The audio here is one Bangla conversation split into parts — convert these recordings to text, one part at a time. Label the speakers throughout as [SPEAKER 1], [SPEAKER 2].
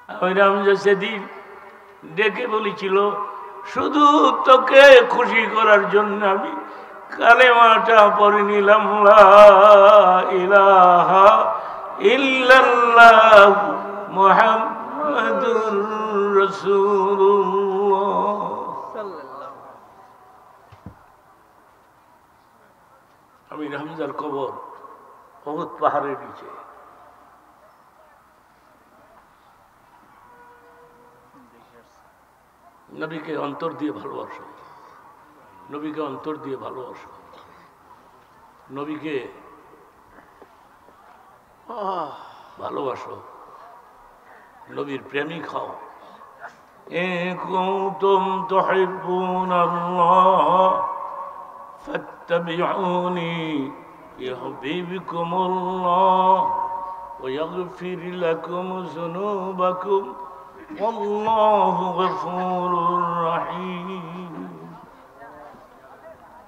[SPEAKER 1] আমি রামজা সেদিন ডেকে বলেছিল শুধু তোকে খুশি করার জন্য আমি কালেমাটা পড়ে নিলাম, লা ইলাহা ইল্লাল্লাহ মুহাম্মাদুর রাসূলুল্লাহ। আমি হামজার কবর উহুদ পাহাড়ের নিচে। নবীকে অন্তর দিয়ে ভালোবাসো, নবীকে অন্তর দিয়ে ভালোবাসো, নবীকে ভালোবাসো, নবীর প্রেমিক হও। ইন কুনতুম তুহিব্বুনাল্লাহ ফাত্তাবিউনি ইউহিব্বুকুমুল্লাহ ওয়া ইয়াগফির লাকুম যুনুবাকুম ওয়াল্লাহু গফুরুর রহিম।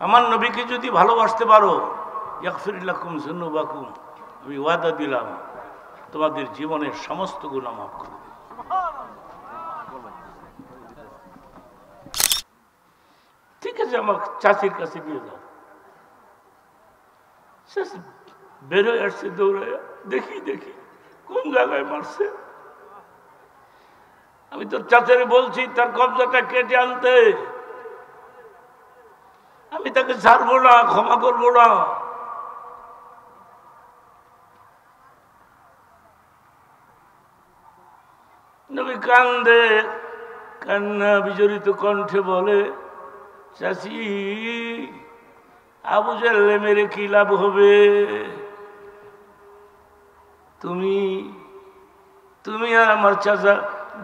[SPEAKER 1] আমার নবীকে যদি ভালোবাসতে পারো, ইয়াগফির লাকুম যুনুবাকুম, আমি ওয়াদা দিলাম তোমাদের জীবনের সমস্ত গুনাহ মাফ করে দেব। ঠিক আছে, আমার চাচির কাছে নিয়ে যাও। বেরোয় আসছে দৌড়ে, দেখি দেখি কোন জায়গায় মারছে। আমি তোর চাচারে বলছি তার কবজাটা কেটে আনতে, আমি তাকে ছাড়বো না, ক্ষমা করবো না। নবী কান্দে, কান্না বিজড়িত কণ্ঠে বলে, চাচি আবু জাহলে মেরে কি লাভ হবে? তুমি আর আমার চাচা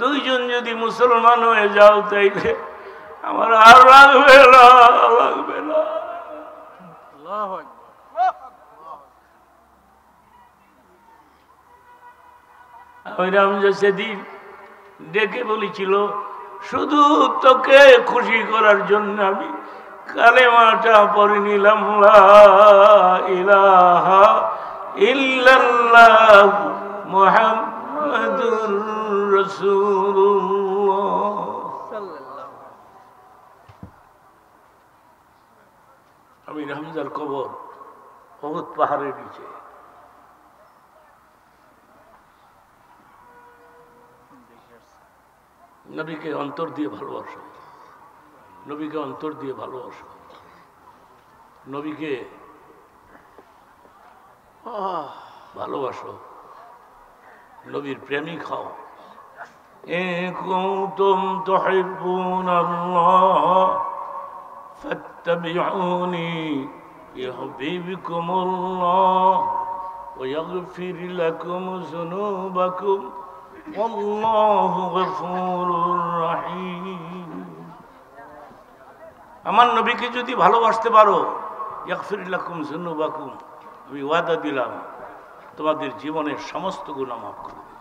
[SPEAKER 1] দুইজন যদি মুসলমান হয়ে যাও তাইলে আমার আর লাগবে না, লাগবে না। আমি রামজা সেদিন ডেকে বলেছিল শুধু তোকে খুশি করার জন্য আমি কালেমাটা পড়ে নিলাম, লা ইলাহা ইল্লাল্লাহ মুহাম্মাদুর রাসূলুল্লাহ। আমি হামজার কবর উহুদ পাহাড়ের নিচে। নবীকে অন্তর দিয়ে ভালোবাসো, নবীকে অন্তর দিয়ে ভালোবাসো, নবীকে ভালোবাসো, নবীর প্রেমিক হও। ইন কুনতুম তুহিব্বুনাল্লাহ ফাত্তাবিউনি ইউহিব্বুকুমুল্লাহ ওয়া ইয়াগফির লাকুম যুনুবাকুম ওয়াল্লাহু গফুরুর রহিম। আমার নবীকে যদি ভালোবাসতে পারো, ইয়াগফির লাকুম যুনুবাকুম, আমি ওয়াদা দিলাম তোমাদের জীবনের সমস্ত গুনাহ মাফ করে দেব।